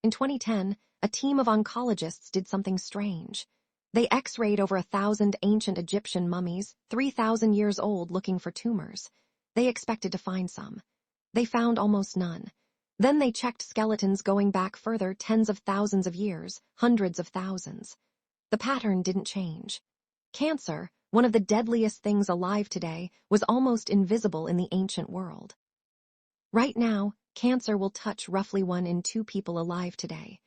In 2010, a team of oncologists did something strange. They X-rayed over 1,000 ancient Egyptian mummies, 3,000 years old, looking for tumors. They expected to find some. They found almost none. Then they checked skeletons going back further, tens of thousands of years, hundreds of thousands. The pattern didn't change. Cancer, one of the deadliest things alive today, was almost invisible in the ancient world. Right now, cancer will touch roughly 1 in 2 people alive today.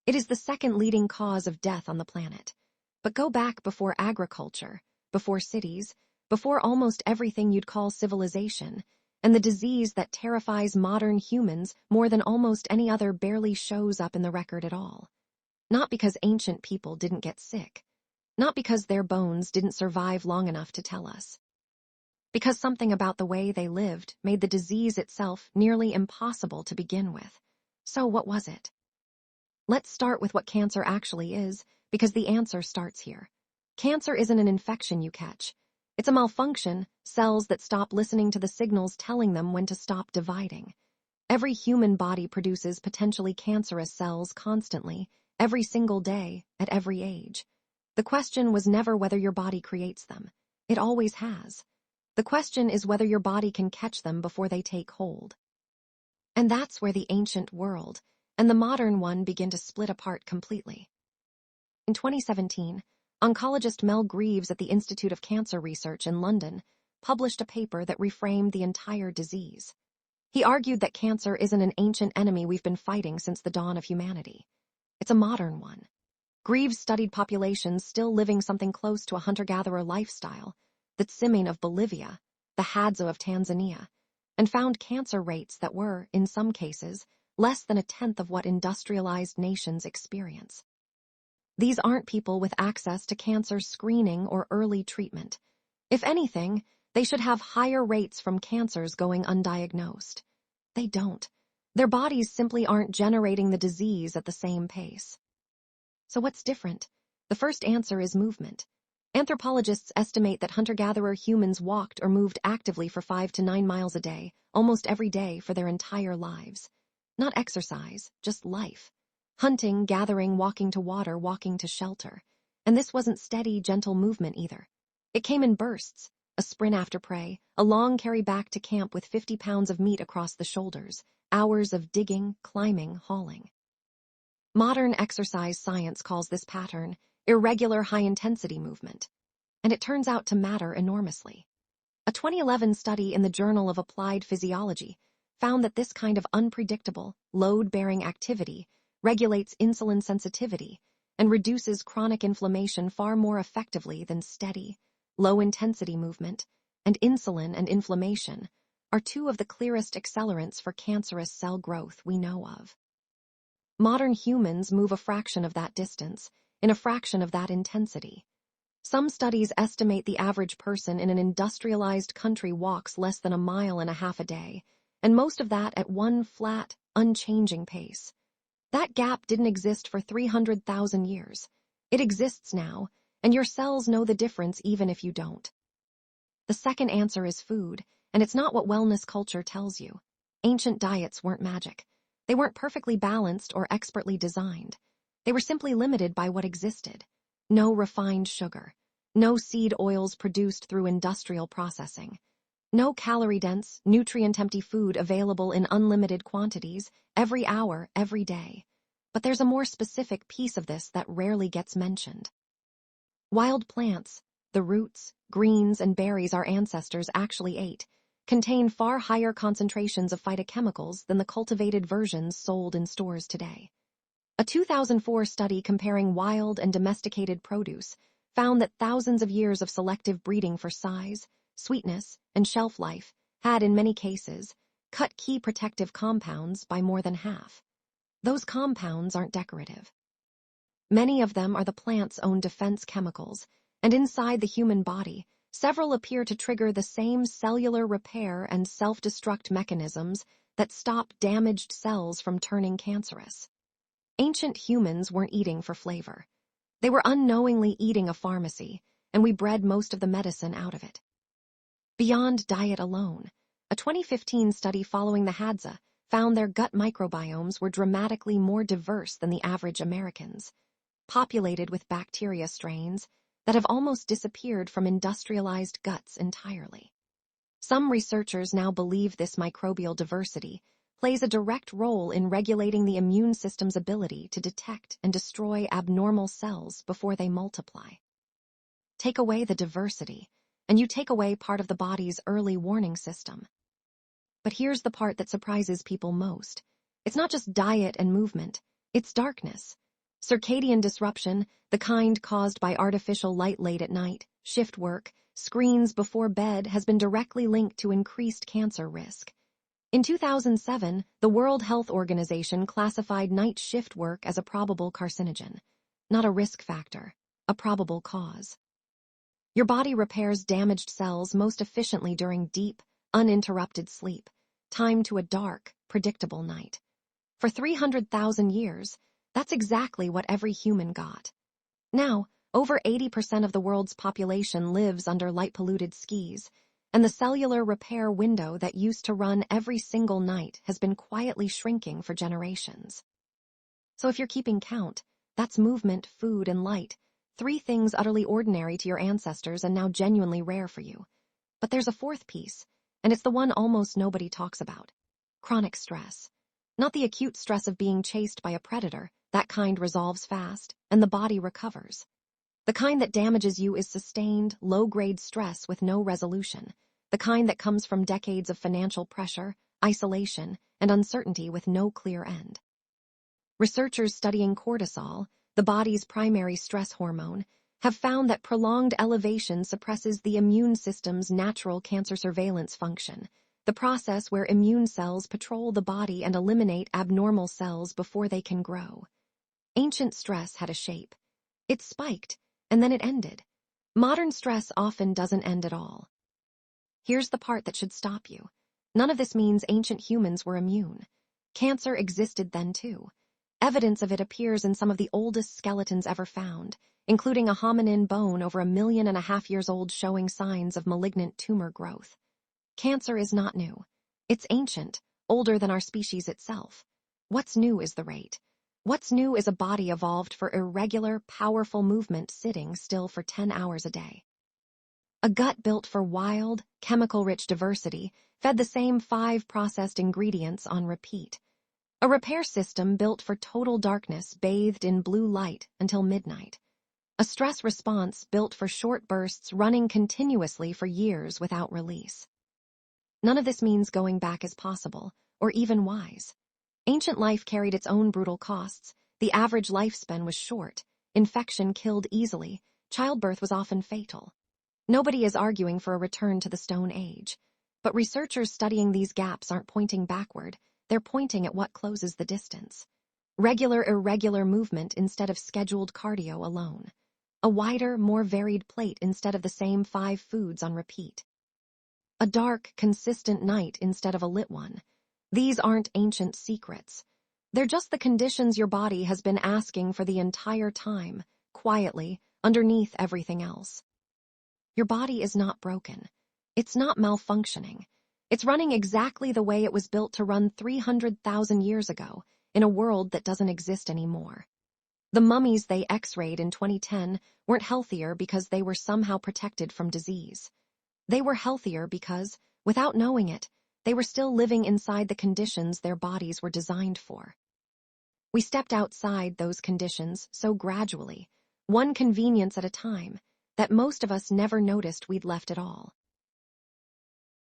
It is the second leading cause of death on the planet. But go back before agriculture, before cities, before almost everything you'd call civilization, and the disease that terrifies modern humans more than almost any other barely shows up in the record at all. Not because ancient people didn't get sick. Not because their bones didn't survive long enough to tell us. Because something about the way they lived made the disease itself nearly impossible to begin with. So what was it? Let's start with what cancer actually is, because the answer starts here. Cancer isn't an infection you catch. It's a malfunction, cells that stop listening to the signals telling them when to stop dividing. Every human body produces potentially cancerous cells constantly, every single day, at every age. The question was never whether your body creates them. It always has. The question is whether your body can catch them before they take hold. And that's where the ancient world and the modern one begin to split apart completely. In 2017, oncologist Mel Greaves at the Institute of Cancer Research in London published a paper that reframed the entire disease. He argued that cancer isn't an ancient enemy we've been fighting since the dawn of humanity. It's a modern one. Greaves studied populations still living something close to a hunter-gatherer lifestyle, the Tsimane of Bolivia, the Hadza of Tanzania, and found cancer rates that were, in some cases, less than 1/10 of what industrialized nations experience. These aren't people with access to cancer screening or early treatment. If anything, they should have higher rates from cancers going undiagnosed. They don't. Their bodies simply aren't generating the disease at the same pace. So what's different? The first answer is movement. Anthropologists estimate that hunter-gatherer humans walked or moved actively for 5 to 9 miles a day, almost every day for their entire lives. Not exercise, just life. Hunting, gathering, walking to water, walking to shelter. And this wasn't steady, gentle movement either. It came in bursts, a sprint after prey, a long carry back to camp with 50 pounds of meat across the shoulders, hours of digging, climbing, hauling. Modern exercise science calls this pattern irregular high-intensity movement, and it turns out to matter enormously. A 2011 study in the Journal of Applied Physiology found that this kind of unpredictable, load-bearing activity regulates insulin sensitivity and reduces chronic inflammation far more effectively than steady, low-intensity movement, and insulin and inflammation are 2 of the clearest accelerants for cancerous cell growth we know of. Modern humans move a fraction of that distance, in a fraction of that intensity. Some studies estimate the average person in an industrialized country walks less than 1.5 miles a day, and most of that at one flat, unchanging pace. That gap didn't exist for 300,000 years. It exists now, and your cells know the difference even if you don't. The second answer is food, and it's not what wellness culture tells you. Ancient diets weren't magic. They weren't perfectly balanced or expertly designed. They were simply limited by what existed. No refined sugar. No seed oils produced through industrial processing. No calorie-dense, nutrient-empty food available in unlimited quantities, every hour, every day. But there's a more specific piece of this that rarely gets mentioned. Wild plants, the roots, greens, and berries our ancestors actually ate, contain far higher concentrations of phytochemicals than the cultivated versions sold in stores today. A 2004 study comparing wild and domesticated produce found that thousands of years of selective breeding for size, sweetness, and shelf life had, in many cases, cut key protective compounds by more than half. Those compounds aren't decorative. Many of them are the plant's own defense chemicals, and inside the human body, several appear to trigger the same cellular repair and self-destruct mechanisms that stop damaged cells from turning cancerous. Ancient humans weren't eating for flavor. They were unknowingly eating a pharmacy, and we bred most of the medicine out of it. Beyond diet alone, a 2015 study following the Hadza found their gut microbiomes were dramatically more diverse than the average Americans, populated with bacteria strains that have almost disappeared from industrialized guts entirely. Some researchers now believe this microbial diversity plays a direct role in regulating the immune system's ability to detect and destroy abnormal cells before they multiply. Take away the diversity, and you take away part of the body's early warning system. But here's the part that surprises people most. It's not just diet and movement, it's darkness. Circadian disruption, the kind caused by artificial light late at night, shift work, screens before bed, has been directly linked to increased cancer risk. In 2007, the World Health Organization classified night shift work as a probable carcinogen, not a risk factor, a probable cause. Your body repairs damaged cells most efficiently during deep, uninterrupted sleep, timed to a dark, predictable night. For 300,000 years, that's exactly what every human got. Now, over 80% of the world's population lives under light-polluted skies, and the cellular repair window that used to run every single night has been quietly shrinking for generations. So if you're keeping count, that's movement, food, and light, 3 things utterly ordinary to your ancestors and now genuinely rare for you. But there's a fourth piece, and it's the one almost nobody talks about. Chronic stress. Not the acute stress of being chased by a predator, that kind resolves fast, and the body recovers. The kind that damages you is sustained, low-grade stress with no resolution, the kind that comes from decades of financial pressure, isolation, and uncertainty with no clear end. Researchers studying cortisol, the body's primary stress hormone, have found that prolonged elevation suppresses the immune system's natural cancer surveillance function, the process where immune cells patrol the body and eliminate abnormal cells before they can grow. Ancient stress had a shape. It spiked, and then it ended. Modern stress often doesn't end at all. Here's the part that should stop you. None of this means ancient humans were immune. Cancer existed then too. Evidence of it appears in some of the oldest skeletons ever found, including a hominin bone over 1.5 million years old showing signs of malignant tumor growth. Cancer is not new. It's ancient, older than our species itself. What's new is the rate. What's new is a body evolved for irregular, powerful movement sitting still for 10 hours a day. A gut built for wild, chemical-rich diversity fed the same 5 processed ingredients on repeat. A repair system built for total darkness bathed in blue light until midnight. A stress response built for short bursts running continuously for years without release. None of this means going back is possible, or even wise. Ancient life carried its own brutal costs. The average lifespan was short, infection killed easily, childbirth was often fatal. Nobody is arguing for a return to the Stone Age, but researchers studying these gaps aren't pointing backward, they're pointing at what closes the distance. Regular, irregular movement instead of scheduled cardio alone. A wider, more varied plate instead of the same 5 foods on repeat. A dark, consistent night instead of a lit one. These aren't ancient secrets. They're just the conditions your body has been asking for the entire time, quietly, underneath everything else. Your body is not broken. It's not malfunctioning. It's running exactly the way it was built to run 300,000 years ago, in a world that doesn't exist anymore. The mummies they X-rayed in 2010 weren't healthier because they were somehow protected from disease. They were healthier because, without knowing it, they were still living inside the conditions their bodies were designed for. We stepped outside those conditions so gradually, one convenience at a time, that most of us never noticed we'd left at all.